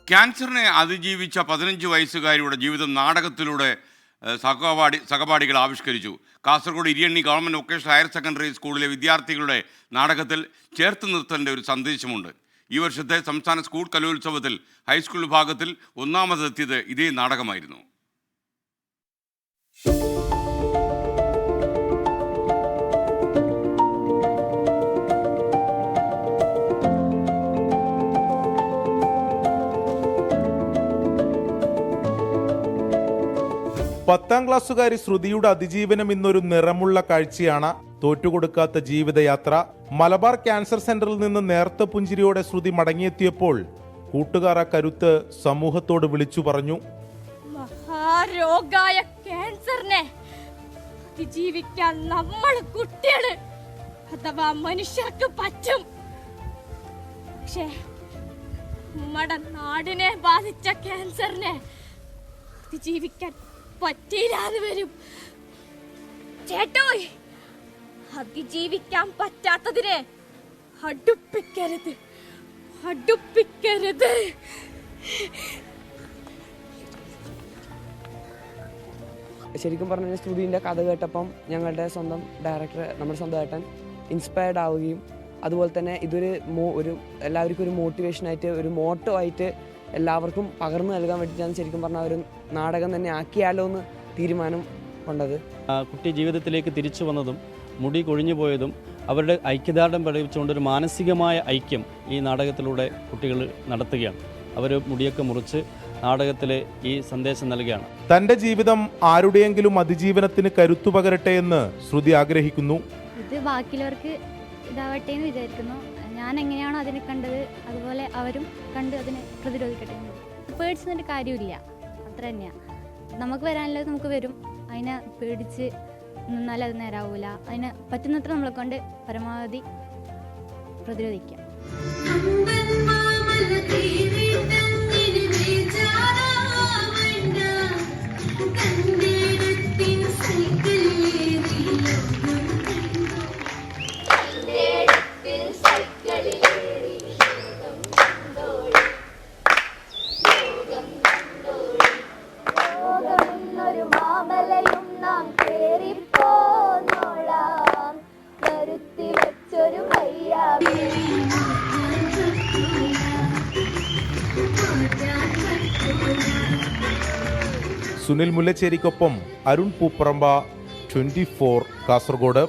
ക്യാൻസറിനെ അതിജീവിച്ച 15 വയസ്സുകാരിയുടെ ജീവിതം നാടകത്തിലൂടെ സഹപാഠികൾ ആവിഷ്കരിച്ചു. Kasaragod Iriyanni government vocational higher secondary സ്കൂളിലെ വിദ്യാർത്ഥികളുടെ നാടകത്തിൽ ചേർത്ത് നിർത്തലിൻ്റെ ഒരു സന്ദേശമുണ്ട്. ഈ വർഷത്തെ സംസ്ഥാന സ്കൂൾ കലോത്സവത്തിൽ ഹൈസ്കൂൾ വിഭാഗത്തിൽ ഒന്നാമതെത്തിയത് ഇതേ നാടകമായിരുന്നു. പത്താം ക്ലാസ്സുകാരി ശ്രുതിയുടെ അതിജീവനം ഇന്നൊരു നിറമുള്ള കാഴ്ചയാണ്. തോറ്റുകൊടുക്കാത്ത ജീവിതയാത്ര. മലബാർ ക്യാൻസർ സെന്ററിൽ നിന്ന് നേർത്ത പുഞ്ചിരിയോടെ ശ്രുതി മടങ്ങിയെത്തിയപ്പോൾ കൂട്ടുകാർ ആ കരുത്ത് സമൂഹത്തോട് വിളിച്ചു പറഞ്ഞു. മഹാരോഗായ ക്യാൻസറിനെ അതിജീവിക്കാൻ നമ്മൾ കുട്ടികള് അഥവാ മനുഷ്യർക്ക് പറ്റും. പക്ഷേ നമ്മുടെ നാടിനെ ബാധിച്ച ക്യാൻസറിനെ അതിജീവിക്കാൻ പറ്റിയില്ലാതെ വരും. ചേട്ടോയ്, അതിജീവിക്കാൻ പറ്റാത്തതിനെ അടുപ്പിക്കരുത്, അടുപ്പിക്കരുത്. ശരിക്കും പറഞ്ഞാൽ ശ്രുതിൻ്റെ കഥ കേട്ടപ്പം ഞങ്ങളുടെ സ്വന്തം ഡയറക്ടർ, നമ്മുടെ സ്വന്തം ഏട്ടൻ ഇൻസ്പയർഡ് ആവുകയും അതുപോലെ തന്നെ ഇതൊരു എല്ലാവർക്കും ഒരു മോട്ടിവേഷനായിട്ട്, ഒരു മോട്ടോ ആയിട്ട് എല്ലാവർക്കും പകർന്നു നൽകാൻ വേണ്ടിയിട്ടാണ് ശരിക്കും പറഞ്ഞാൽ ഒരു നാടകം തന്നെ ആക്കിയാലോ എന്ന് തീരുമാനം കൊണ്ടത്. കുട്ടി ജീവിതത്തിലേക്ക് തിരിച്ചു വന്നതും മുടി കൊഴിഞ്ഞു പോയതും അവരുടെ ഐക്യദാർഢ്യം പ്രകടിപ്പിച്ചുകൊണ്ടൊരു മാനസികമായ ഐക്യം ഈ നാടകത്തിലൂടെ കുട്ടികൾ നടത്തുകയാണ്. അവർ മുടിയൊക്കെ മുറിച്ച് നാടകത്തിലെ ഈ സന്ദേശം നൽകുകയാണ്. തൻ്റെ ജീവിതം ആരുടെയെങ്കിലും അതിജീവനത്തിന് കരുത്തു പകരട്ടെ എന്ന് ശ്രുതി ആഗ്രഹിക്കുന്നു. ഇത് ബാക്കിയുള്ളവർക്ക് ഇതാവട്ടെ എന്ന് വിചാരിക്കുന്നു. ഞാൻ എങ്ങനെയാണോ അതിനെ കണ്ടത് അതുപോലെ അവരും കണ്ട് അതിനെ പ്രതിരോധിക്കട്ടെ. പേടിച്ചിട്ട് കാര്യമില്ല, അത്ര തന്നെയാണ്. നമുക്ക് വരാനുള്ളത് നമുക്ക് വരും. അതിനെ പേടിച്ച് നിന്നാൽ അത് നേരാവൂല. അതിന് പറ്റുന്നത്ര നമ്മളെ കൊണ്ട് പരമാവധി പ്രതിരോധിക്കാം. സുനിൽ മുല്ലച്ചേരിക്കൊപ്പം അരുൺ പൂപ്പറമ്പ, 24 കാസർഗോഡ്.